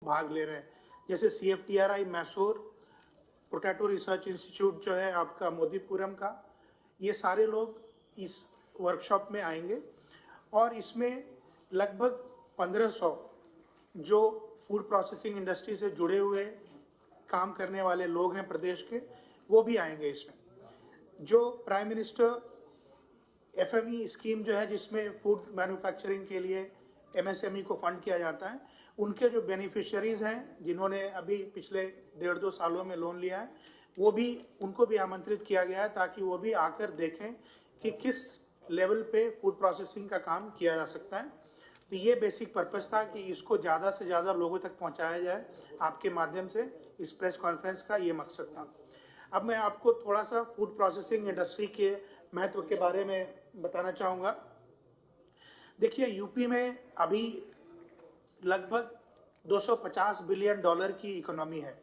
भाग ले रहे हैं, जैसे CFTRI Mysore, potato research institute जो है आपका मोदीपुरम का, ये सारे लोग इस वर्कशॉप में आएंगे और इसमें लगभग 1500 जो फूड प्रोसेसिंग इंडस्ट्री से जुड़े हुए काम करने वाले लोग हैं प्रदेश के, वो भी आएंगे इसमें। जो प्राइम मिनिस्टर FME स्कीम जो है, जिसमें फूड मैन्युफैक्चरिंग के लिए MSME को फंड किया जाता है, उनके जो बेनिफिशियरीज हैं जिन्होंने अभी पिछले 1.5-2 सालों में लोन लिया है, वो भी, उनको भी आमंत्रित किया गया है ताकि वो भी आकर देखें कि किस लेवल पे फूड प्रोसेसिंग का काम किया जा सकता है। तो ये बेसिक पर्पस था कि इसको ज़्यादा से ज़्यादा लोगों तक पहुँचाया जाए आपके माध्यम से, इस प्रेस कॉन्फ्रेंस का ये मकसद था। अब मैं आपको थोड़ा सा फूड प्रोसेसिंग इंडस्ट्री के महत्व के बारे में बताना चाहूँगा। देखिए, यूपी में अभी लगभग $250 बिलियन की इकोनॉमी है,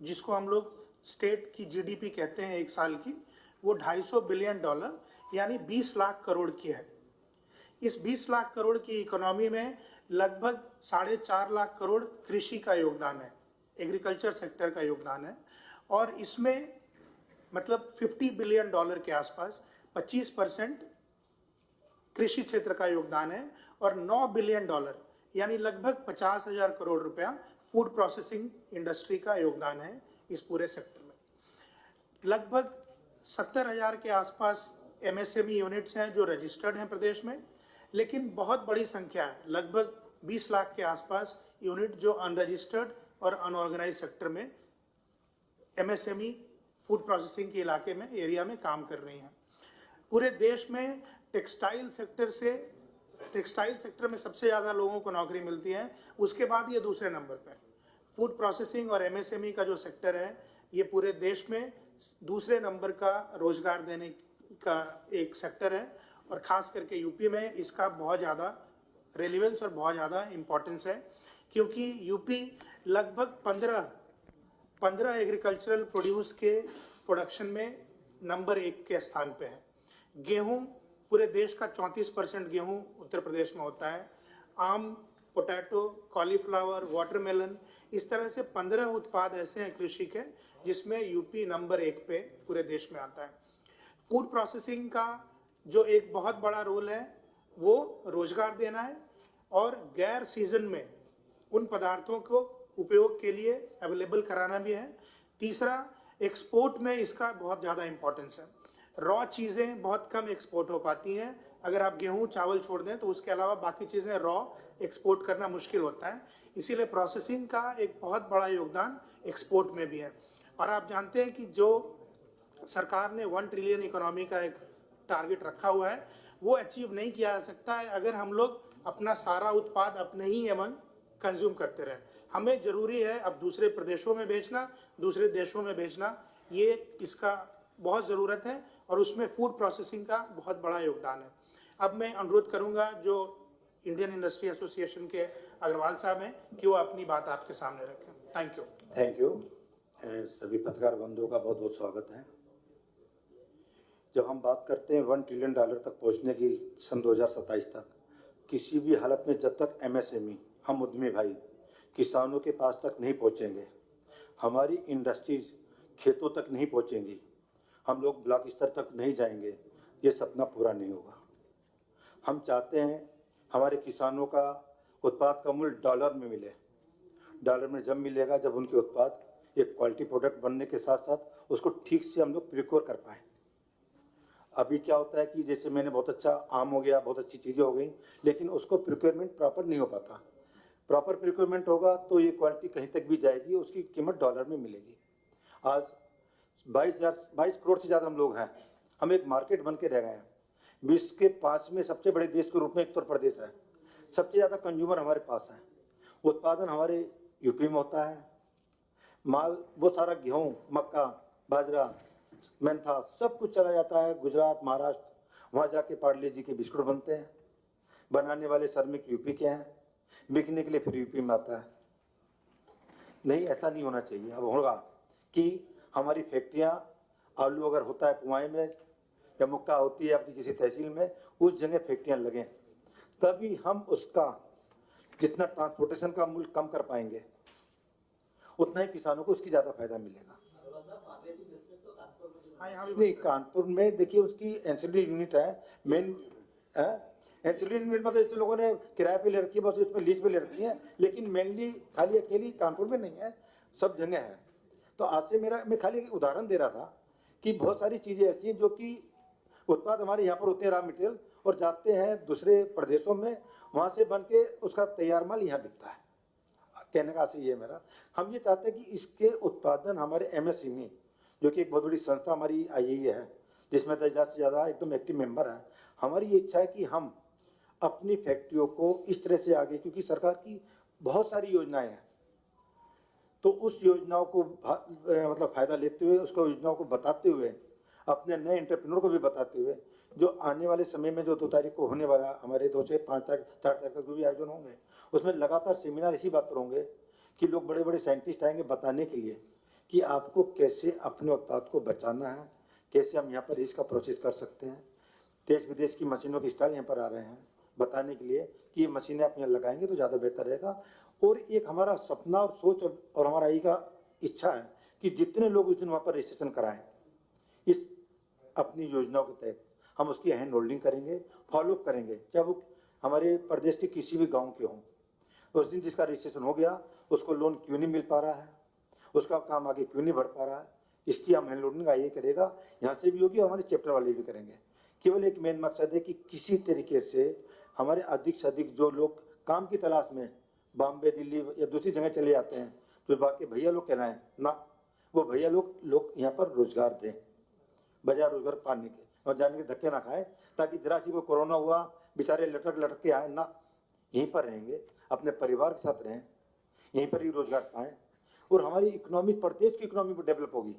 जिसको हम लोग स्टेट की GDP कहते हैं एक साल की, वो $250 बिलियन यानी 20 लाख करोड़ की है। इस 20 लाख करोड़ की इकोनॉमी में लगभग 4.5 लाख करोड़ कृषि का योगदान है, एग्रीकल्चर सेक्टर का योगदान है, और इसमें मतलब $50 बिलियन के आसपास 25% कृषि क्षेत्र का योगदान है, और $9 बिलियन यानी लगभग 50,000 करोड़ रुपया फूड प्रोसेसिंग इंडस्ट्री का योगदान है इस पूरे सेक्टर में। लगभग 70,000 के आसपास MSME यूनिट्स हैं जो रजिस्टर्ड हैं प्रदेश में, लेकिन बहुत बड़ी संख्या है, लगभग 20 लाख के आसपास यूनिट जो अनरजिस्टर्ड और अनऑर्गेनाइज सेक्टर में MSME फूड प्रोसेसिंग के इलाके में, एरिया में काम कर रही हैं। पूरे देश में टेक्सटाइल सेक्टर में सबसे ज़्यादा लोगों को नौकरी मिलती है, उसके बाद ये दूसरे नंबर पे। फूड प्रोसेसिंग और MSME का जो सेक्टर है, ये पूरे देश में दूसरे नंबर का रोजगार देने का एक सेक्टर है, और ख़ास करके यूपी में इसका बहुत ज़्यादा रेलिवेंस और बहुत ज़्यादा इम्पोर्टेंस है, क्योंकि यूपी लगभग 15 एग्रीकल्चरल प्रोड्यूस के प्रोडक्शन में नंबर 1 के स्थान पे है। गेहूं, पूरे देश का 34% गेहूं उत्तर प्रदेश में होता है। आम, पोटैटो, कॉलीफ्लावर, वाटरमेलन, इस तरह से 15 उत्पाद ऐसे हैं कृषि के जिसमें यूपी नंबर 1 पे पूरे देश में आता है। फूड प्रोसेसिंग का जो एक बहुत बड़ा रोल है वो रोजगार देना है, और गैर सीजन में उन पदार्थों को उपयोग के लिए अवेलेबल कराना भी है। तीसरा, एक्सपोर्ट में इसका बहुत ज़्यादा इम्पोर्टेंस है। रॉ चीज़ें बहुत कम एक्सपोर्ट हो पाती हैं, अगर आप गेहूं चावल छोड़ दें तो उसके अलावा बाकी चीज़ें रॉ एक्सपोर्ट करना मुश्किल होता है, इसीलिए प्रोसेसिंग का एक बहुत बड़ा योगदान एक्सपोर्ट में भी है। और आप जानते हैं कि जो सरकार ने 1 ट्रिलियन इकोनॉमी का एक टारगेट रखा हुआ है, वो अचीव नहीं किया जा सकता है अगर हम लोग अपना सारा उत्पाद अपने ही एवं कंज्यूम करते रहें। हमें जरूरी है अब दूसरे प्रदेशों में बेचना, दूसरे देशों में बेचना, ये इसका बहुत ज़रूरत है, और उसमें फूड प्रोसेसिंग का बहुत बड़ा योगदान है। अब मैं अनुरोध करूंगा जो इंडियन इंडस्ट्री एसोसिएशन के अग्रवाल साहब हैं कि वो अपनी बात आपके सामने रखें। Thank you. सभी पत्रकार बंधुओं का बहुत बहुत स्वागत है। जब हम बात करते हैं $1 ट्रिलियन तक पहुंचने की सन 2027 तक, किसी भी हालत में जब तक MSME, हम उद्यमी भाई किसानों के पास तक नहीं पहुंचेंगे, हमारी इंडस्ट्रीज खेतों तक नहीं पहुंचेंगी, हम लोग ब्लॉक स्तर तक नहीं जाएंगे, ये सपना पूरा नहीं होगा। हम चाहते हैं हमारे किसानों का उत्पाद का मूल्य डॉलर में मिले। डॉलर में जब मिलेगा जब उनके उत्पाद एक क्वालिटी प्रोडक्ट बनने के साथ साथ उसको ठीक से हम लोग प्रिक्योर कर पाएँ। अभी क्या होता है कि जैसे मैंने बहुत अच्छा आम हो गया, बहुत अच्छी चीज़ें हो गई, लेकिन उसको प्रिक्योरमेंट प्रॉपर नहीं हो पाता। प्रॉपर प्रिक्योरमेंट होगा तो ये क्वालिटी कहीं तक भी जाएगी, उसकी कीमत डॉलर में मिलेगी। आज 22 करोड़ से ज़्यादा हम लोग हैं, हम एक मार्केट बन के रह गए हैं। विश्व के 5वें सबसे बड़े देश के रूप में उत्तर प्रदेश है। सबसे ज़्यादा कंज्यूमर हमारे पास है। उत्पादन हमारे यूपी में होता है। माल वो सारा गेहूँ, मक्का, बाजरा, मेंथा सब कुछ चला जाता है गुजरात, महाराष्ट्र, वहाँ जाके पार्ले जी के बिस्कुट बनते हैं। बनाने वाले श्रमिक यूपी के हैं, बिकने के लिए फिर यूपी में आता है। नहीं, ऐसा नहीं होना चाहिए। अब होगा कि हमारी फैक्ट्रियाँ, आलू अगर होता है पुआई में या मुक्का होती है अपनी किसी तहसील में, उस जगह फैक्ट्रियाँ लगें, तभी हम उसका जितना ट्रांसपोर्टेशन का मूल्य कम कर पाएंगे। उतना ही किसानों को उसकी ज़्यादा फायदा मिलेगा। हाँ, यहाँ भी नहीं, कानपुर में देखिए उसकी एंसिलरी यूनिट है, मेन एंसिलरी यूनिट मतलब जैसे लोगों ने किराए पे ले रखी है, बस उस पर लीज पे ले रखी है, लेकिन मेनली खाली अकेली कानपुर में नहीं है, सब जगह है। तो आज से मैं खाली एक उदाहरण दे रहा था कि बहुत सारी चीज़ें ऐसी हैं जो कि उत्पाद हमारे यहाँ पर होते हैं रॉ मटेरियल और जाते हैं दूसरे प्रदेशों में, वहाँ से बन के उसका तैयार माल यहाँ बिकता है। कहने का आशय ये मेरा, हम ये चाहते हैं कि इसके उत्पादन हमारे MSME जो कि एक बहुत बड़ी संस्था हमारी आई है, जिसमें 10,000 से ज़्यादा एकदम एक्टिव मेंबर हैं, हमारी ये इच्छा है कि हम अपनी फैक्ट्रियों को इस तरह से आगे, क्योंकि सरकार की बहुत सारी योजनाएं हैं, तो उस योजनाओं को मतलब फायदा लेते हुए, उसको योजनाओं को बताते हुए, अपने नए एंटरप्रेन्योर को भी बताते हुए, जो आने वाले समय में जो 2 तारीख को होने वाला हमारे 2 से 5 तारीख 4 तारीख तक जो भी आयोजन होंगे, उसमें लगातार सेमिनार इसी बात पर होंगे कि लोग बड़े बड़े साइंटिस्ट आएंगे बताने के लिए कि आपको कैसे अपने उत्पाद को बचाना है, कैसे हम यहाँ पर इसका प्रोसेस कर सकते हैं। देश विदेश की मशीनों के स्टॉल यहाँ पर आ रहे हैं बताने के लिए कि ये मशीनें आप यहाँ लगाएंगे तो ज़्यादा बेहतर रहेगा। और एक हमारा सपना और सोच और हमारा यही का इच्छा है कि जितने लोग उस दिन वहाँ पर रजिस्ट्रेशन कराएं इस अपनी योजनाओं के तहत, हम उसकी हैंड होल्डिंग करेंगे, फॉलोअप करेंगे, चाहे वो हमारे प्रदेश के किसी भी गाँव के हों। उस दिन जिसका रजिस्ट्रेशन हो गया उसको लोन क्यों नहीं मिल पा रहा है, उसका काम आगे क्यों नहीं बढ़ पा रहा है, इसकी हम हैंड होल्डिंग आइए करेगा, यहाँ से भी होगी, हमारे चैप्टर वाले भी करेंगे। केवल एक मेन मकसद है कि किसी तरीके से हमारे अधिक से अधिक जो लोग काम की तलाश में बॉम्बे, दिल्ली या दूसरी जगह चले जाते हैं, जो बाकी भैया लोग कहलाएं ना, वो भैया लोग यहाँ पर रोजगार दें, बजाय रोजगार पाने के और जाने के धक्के ना खाए, ताकि जरा सी कोई कोरोना हुआ बेचारे लटक के आए ना, यहीं पर रहेंगे, अपने परिवार के साथ रहें, यहीं पर ही रोजगार पाएं और हमारी इकोनॉमी, प्रदेश की इकोनॉमी डेवलप होगी।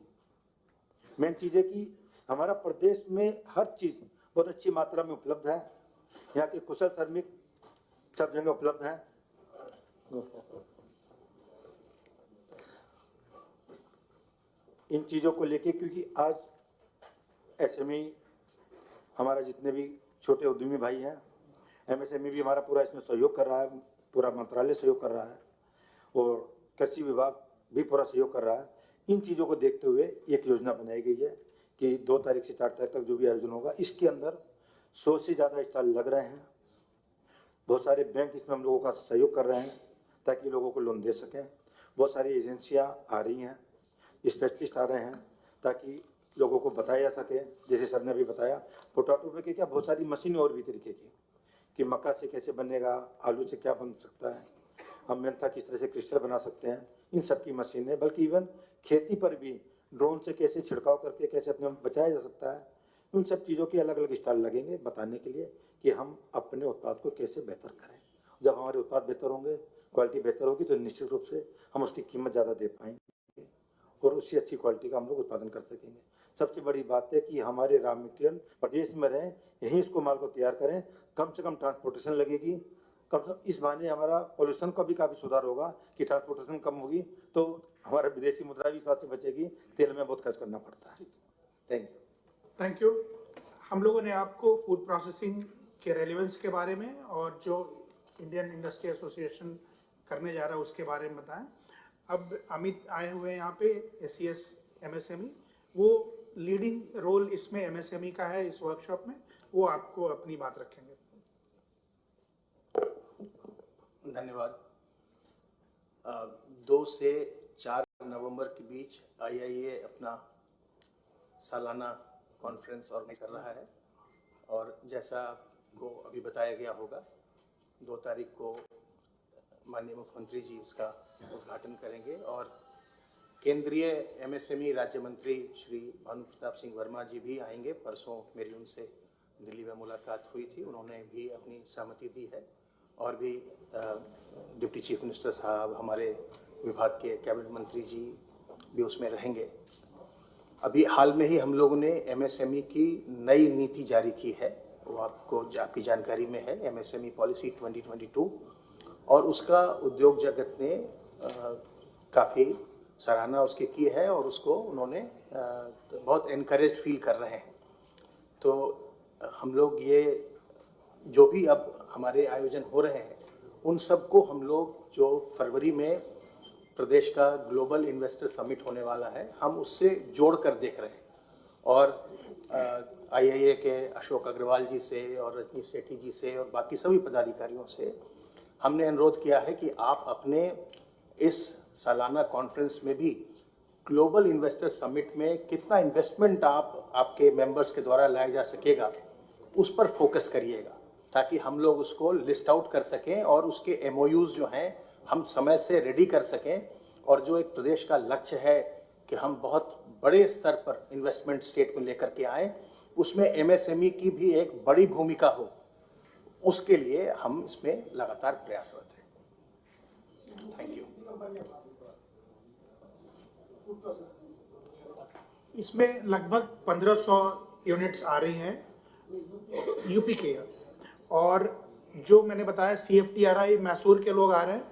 मेन चीज़ है कि हमारा प्रदेश में हर चीज़ बहुत अच्छी मात्रा में उपलब्ध है, यहाँ के कुशल श्रमिक सब जगह उपलब्ध हैं। इन चीज़ों को लेके, क्योंकि आज SME हमारा जितने भी छोटे उद्यमी भाई हैं, MSME भी हमारा पूरा इसमें सहयोग कर रहा है, पूरा मंत्रालय सहयोग कर रहा है और कृषि विभाग भी पूरा सहयोग कर रहा है। इन चीज़ों को देखते हुए एक योजना बनाई गई है कि 2 तारीख से 4 तारीख तक जो भी आयोजन होगा, इसके अंदर 100 से ज़्यादा स्टॉल लग रहे हैं। बहुत सारे बैंक इसमें हम लोगों का सहयोग कर रहे हैं ताकि लोगों को लोन दे सकें। बहुत सारी एजेंसियां आ रही हैं, स्पेशलिस्ट आ रहे हैं ताकि लोगों को बताया जा सके। जैसे सर ने भी बताया, पोटैटो पे क्या बहुत सारी मशीनें और भी तरीके की, कि मक्का से कैसे बनेगा, आलू से क्या बन सकता है, हम मेंथा किस तरह से क्रिस्टल बना सकते हैं, इन सब की मशीनें, बल्कि इवन खेती पर भी ड्रोन से कैसे छिड़काव करके कैसे अपने बचाया जा सकता है, उन सब चीज़ों के अलग अलग स्टॉल लगेंगे बताने के लिए कि हम अपने उत्पाद को कैसे बेहतर करें। जब हमारे उत्पाद बेहतर होंगे, क्वालिटी बेहतर होगी, तो निश्चित रूप से हम उसकी कीमत ज़्यादा दे पाएंगे और उससे अच्छी क्वालिटी का हम लोग उत्पादन कर सकेंगे। सबसे बड़ी बात है कि हमारे रॉ मटेरियल प्रदेश में रहें, यहीं इसको माल को तैयार करें, कम से कम ट्रांसपोर्टेशन लगेगी, कम से कम इस बहाने हमारा पॉल्यूशन का भी काफ़ी सुधार होगा कि ट्रांसपोर्टेशन कम होगी तो हमारा विदेशी मुद्रा भी इस बात से बचेगी, तेल में बहुत खर्च करना पड़ता है। Thank you. हम लोगों ने आपको फूड प्रोसेसिंग के रेलेवेंस के बारे में और जो इंडियन इंडस्ट्री एसोसिएशन करने जा रहा है उसके बारे में बताएं। अब अमित आए हुए हैं यहाँ पे, SCS MSME, वो लीडिंग रोल इसमें MSME का है इस वर्कशॉप में, वो आपको अपनी बात रखेंगे। धन्यवाद। 2 से 4 नवंबर के बीच IIA अपना सालाना कॉन्फ्रेंस ऑर्गेनाइज कर रहा है और जैसा आपको अभी बताया गया होगा, 2 तारीख को माननीय मुख्यमंत्री जी उसका उद्घाटन करेंगे और केंद्रीय MSME राज्य मंत्री श्री भानु प्रताप सिंह वर्मा जी भी आएंगे। परसों मेरी उनसे दिल्ली में मुलाकात हुई थी, उन्होंने भी अपनी सहमति दी है और भी डिप्टी चीफ मिनिस्टर साहब, हमारे विभाग के कैबिनेट मंत्री जी भी उसमें रहेंगे। अभी हाल में ही हम लोगों ने MSME की नई नीति जारी की है, वो आपकी जानकारी में है, MSME पॉलिसी 2022, और उसका उद्योग जगत ने काफ़ी सराहना उसकी की है और उसको उन्होंने बहुत एनकरेज फील कर रहे हैं। तो हम लोग ये जो भी अब हमारे आयोजन हो रहे हैं उन सबको हम लोग जो फरवरी में प्रदेश का ग्लोबल इन्वेस्टर समिट होने वाला है, हम उससे जोड़ कर देख रहे हैं। और आईआईए के अशोक अग्रवाल जी से और रजनी सेठी जी से और बाकी सभी पदाधिकारियों से हमने अनुरोध किया है कि आप अपने इस सालाना कॉन्फ्रेंस में भी ग्लोबल इन्वेस्टर समिट में कितना इन्वेस्टमेंट आपके मेंबर्स के द्वारा लाया जा सकेगा, उस पर फोकस करिएगा, ताकि हम लोग उसको लिस्ट आउट कर सकें और उसके एमओयूज जो हैं हम समय से रेडी कर सकें। और जो एक प्रदेश का लक्ष्य है कि हम बहुत बड़े स्तर पर इन्वेस्टमेंट स्टेट में लेकर के आए, उसमें एमएसएमई की भी एक बड़ी भूमिका हो, उसके लिए हम इसमें लगातार प्रयासरत हैं। Thank you. इसमें लगभग 1500 यूनिट्स आ रही हैं यूपी के, और जो मैंने बताया CFTRI मैसूर के लोग आ रहे हैं,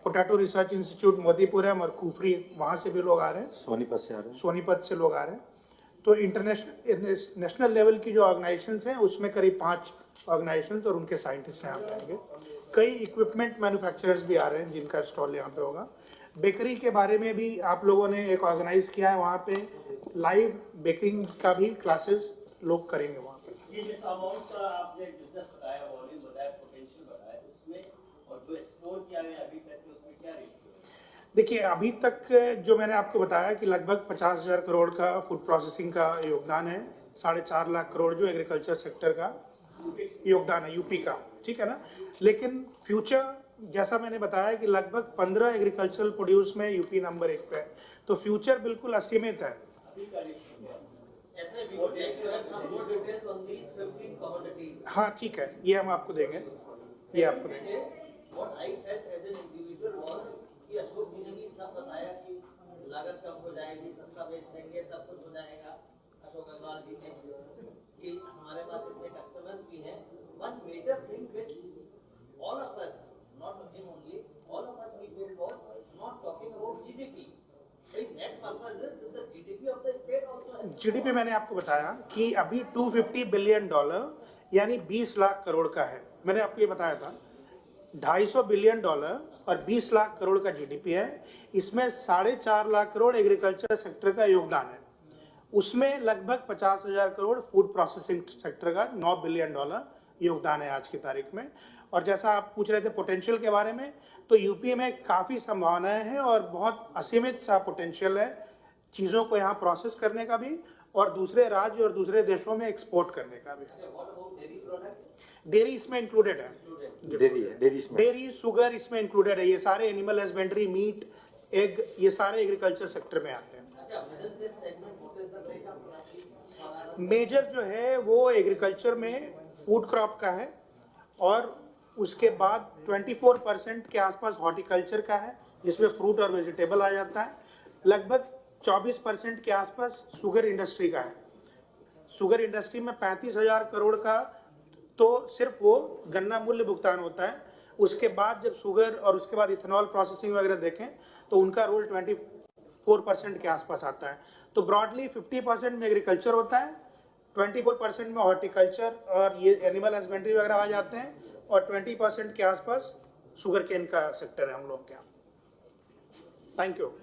पोटैटो रिसर्च इंस्टीट्यूट मोदीपुरम और कुफरी वहाँ से भी लोग आ रहे हैं, सोनीपत से लोग आ रहे हैं। तो इंटरनेशनल नेशनल लेवल की जो ऑर्गेनाइजेशंस हैं उसमें करीब 5 ऑर्गेनाइजेशंस और उनके साइंटिस्ट यहाँ पे आएंगे। कई इक्विपमेंट मैन्युफैक्चरर्स भी आ रहे हैं जिनका स्टॉल यहाँ पे होगा। बेकरी के बारे में भी आप लोगों ने एक ऑर्गेनाइज किया है, वहाँ पे लाइव बेकिंग का भी क्लासेस लोग करेंगे वहाँ पे। ये जिस अमाउंट का आपने बिजनेस बताया, वॉल्यूम बताया, पोटेंशियल बताया, उसमें और जो एक्सप्लोर किया गया अभी तक उसमें क्या रेट? देखिए, अभी तक जो मैंने आपको बताया कि लगभग 50,000 करोड़ का फूड प्रोसेसिंग का योगदान है, 4.5 लाख करोड़ जो एग्रीकल्चर सेक्टर का योगदान है यूपी का, ठीक है ना। लेकिन फ्यूचर जैसा मैंने बताया कि लगभग 15 एग्रीकल्चरल प्रोड्यूस में यूपी नंबर 1 पे है, तो फ्यूचर बिल्कुल असीमित है। हाँ ठीक है, ये हम आपको देंगे, ये आपको देंगे। अशोक जी ने भी सब बताया कि लागत कम हो जाएगी, सस्ता बेच देंगे, सब कुछ हो जाएगा। अशोक अग्रवाल जी ने कि हमारे पास इतने कस्टमर्स भी हैं। One major thing which all of us, not him only, all of us we felt was not talking about GDP. The net purpose is that the GDP of the state also has. GDP मैंने आपको बताया कि अभी $250 billion यानी 20 लाख करोड़ का है। मैंने आपको ये बताया था $250 बिलियन और 20 लाख करोड़ का GDP है। इसमें 4.5 लाख करोड़ एग्रीकल्चर सेक्टर का योगदान है, उसमें लगभग 50,000 करोड़ फूड प्रोसेसिंग सेक्टर का $9 बिलियन योगदान है आज की तारीख में। और जैसा आप पूछ रहे थे पोटेंशियल के बारे में, तो यूपी में काफ़ी संभावनाएं हैं और बहुत असीमित सा पोटेंशियल है चीज़ों को यहाँ प्रोसेस करने का भी और दूसरे राज्य और दूसरे देशों में एक्सपोर्ट करने का भी। डेयरी इसमें इंक्लूडेड है, डेयरी शुगर इसमें इंक्लूडेड है। ये सारे एनिमल हस्बेंड्री, मीट, एग, ये सारे एग्रीकल्चर सेक्टर में आते हैं। मेजर जो है वो एग्रीकल्चर में फूड क्रॉप का है और उसके बाद 24% के आसपास हॉर्टिकल्चर का है, जिसमें फ्रूट और वेजिटेबल आ जाता है। लगभग 24% के आसपास शुगर इंडस्ट्री का है। शुगर इंडस्ट्री में 35,000 करोड़ का तो सिर्फ वो गन्ना मूल्य भुगतान होता है। उसके बाद जब शुगर और उसके बाद इथेनॉल प्रोसेसिंग वगैरह देखें तो उनका रोल 24% के आसपास आता है। तो ब्रॉडली 50% में एग्रीकल्चर होता है, 24% में हॉर्टिकल्चर और ये एनिमल हस्बेंड्री वगैरह आ जाते हैं और 20% के आसपास शुगर केन का सेक्टर है हम लोग के यहाँ। Thank you.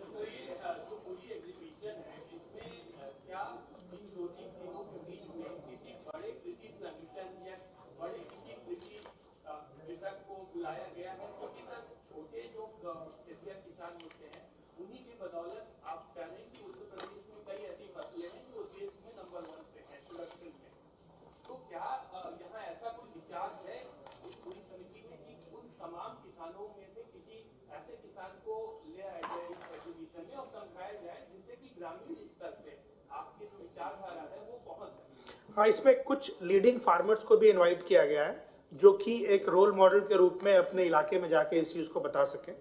हाँ, इसमें कुछ लीडिंग फार्मर्स को भी इनवाइट किया गया है जो कि एक रोल मॉडल के रूप में अपने इलाके में जाके इस चीज़ को बता सकें।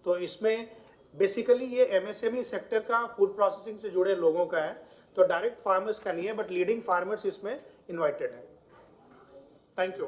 तो इसमें बेसिकली ये एमएसएमई सेक्टर का फूड प्रोसेसिंग से जुड़े लोगों का है, तो डायरेक्ट फार्मर्स का नहीं है, बट लीडिंग फार्मर्स इसमें इन्वाइटेड है। Thank you.